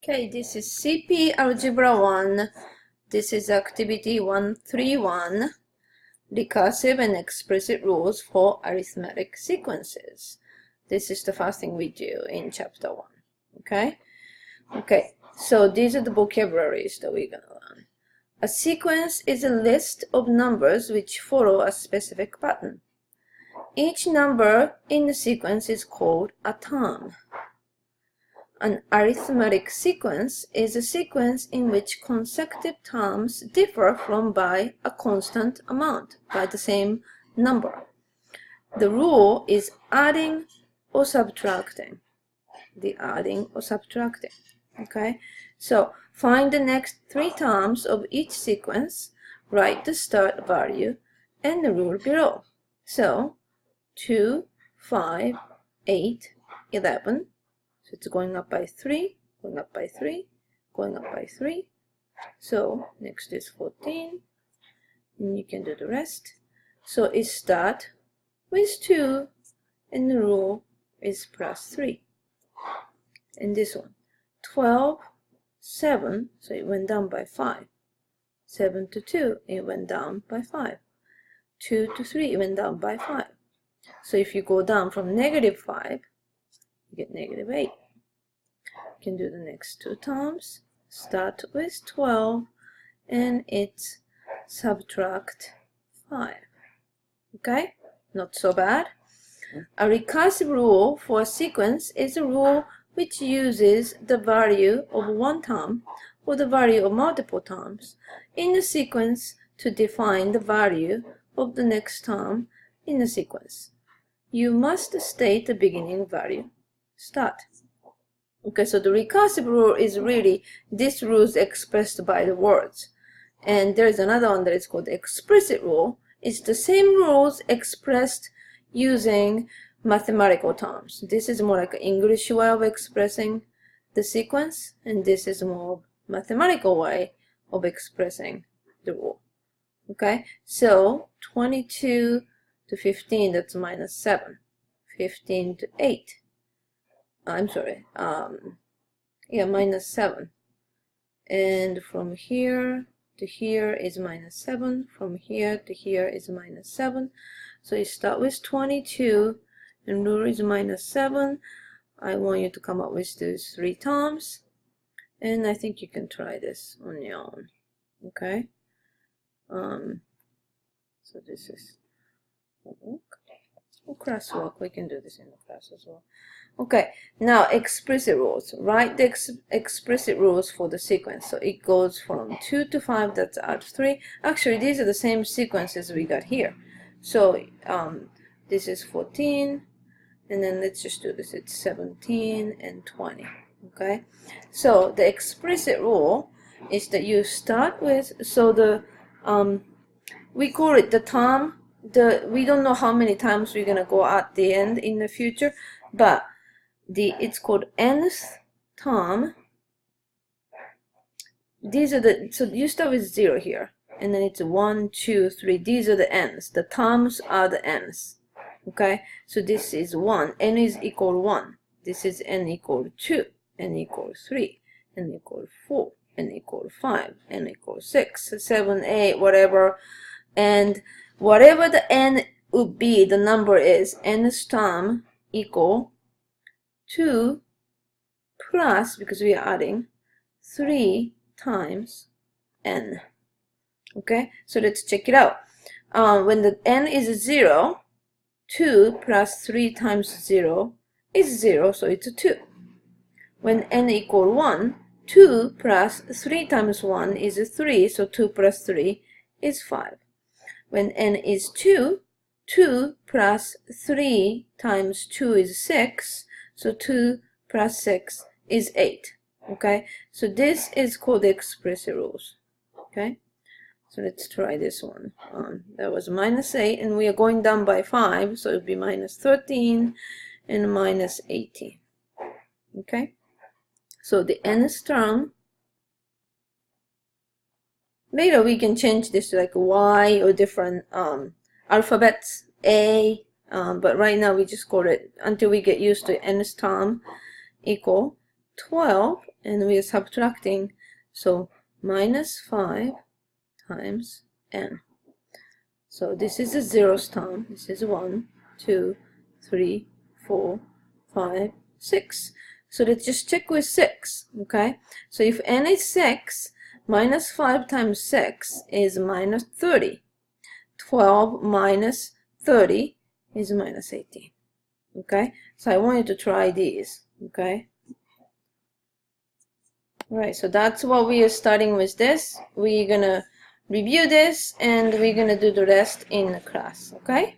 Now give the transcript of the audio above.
Okay, this is CP Algebra 1. This is activity 131, recursive and explicit rules for arithmetic sequences. This is the first thing we do in chapter 1. Okay, so these are the vocabularies that we're going to learn. A sequence is a list of numbers which follow a specific pattern. Each number in the sequence is called a term. An arithmetic sequence is a sequence in which consecutive terms differ from by a constant amount, by the same number. The rule is adding or subtracting. The adding or subtracting. Okay, so find the next three terms of each sequence, write the start value, and the rule below. So 2, 5, 8, 11. So it's going up by 3, going up by 3, going up by 3. So next is 14, and you can do the rest. So it starts with 2, and the rule is plus 3. And this one, 12, 7, so it went down by 5. 7 to 2, it went down by 5. 2 to 3, it went down by 5. So if you go down from negative 5, you get negative 8. You can do the next two terms. Start with 12 and it's subtract 5. Okay, not so bad. A recursive rule for a sequence is a rule which uses the value of one term or the value of multiple terms in the sequence to define the value of the next term in the sequence. You must state the beginning value. Start. Okay, so the recursive rule is really this rule is expressed by the words. And there's another one that is called the explicit rule. It's the same rules expressed using mathematical terms. This is more like an English way of expressing the sequence, and this is more mathematical way of expressing the rule. Okay, so 22 to 15, that's minus 7. 15 to 8. I'm sorry, minus 7. And from here to here is minus 7. From here to here is minus 7. So you start with 22, and rule is minus 7. I want you to come up with those three terms. And I think you can try this on your own. Okay? So this is classwork. We can do this in the class as well. Okay, now explicit rules. Write the explicit rules for the sequence. So it goes from 2 to 5, that's add 3. Actually, these are the same sequences we got here. So this is 14, and then let's just do this. It's 17 and 20. Okay, so the explicit rule is that you start with, so the we call it the term. We don't know how many times we're gonna go at the end in the future, but it's called nth term. These are the, so you start with 0 here, and then it's 1, 2, 3. These are the n's. The terms are the n's. Okay, so this is 1. N is equal 1. This is n equal 2, n equal 3, n equal 4, n equal 5, n equal 6, 7, 8, whatever. And whatever the n would be, the number is nth term equal 2 plus, because we are adding, 3 times n. Okay, so let's check it out. When the n is 0, 2 plus 3 times 0 is 0, so it's a 2. When n equal 1, 2 plus 3 times 1 is a 3, so 2 plus 3 is 5. When n is 2, 2 plus 3 times 2 is 6, so 2 plus 6 is 8. Okay, so this is called the explicit rules. Okay, so let's try this one. That was minus 8, and we are going down by 5, so it would be minus 13 and minus 18. Okay, so the nth term, later we can change this to like Y or different alphabets, A, but right now we just call it, until we get used to nth term, equal 12 and we are subtracting, so minus 5 times n. So this is a zeros term. This is 1, 2, 3, 4, 5, 6. So let's just check with 6, okay? So if n is 6, minus 5 times 6 is minus 30. 12 minus 30 is minus 18, okay? So I want you to try these, okay? All right, so that's what we are starting with this. We're gonna review this and we're gonna do the rest in the class, okay?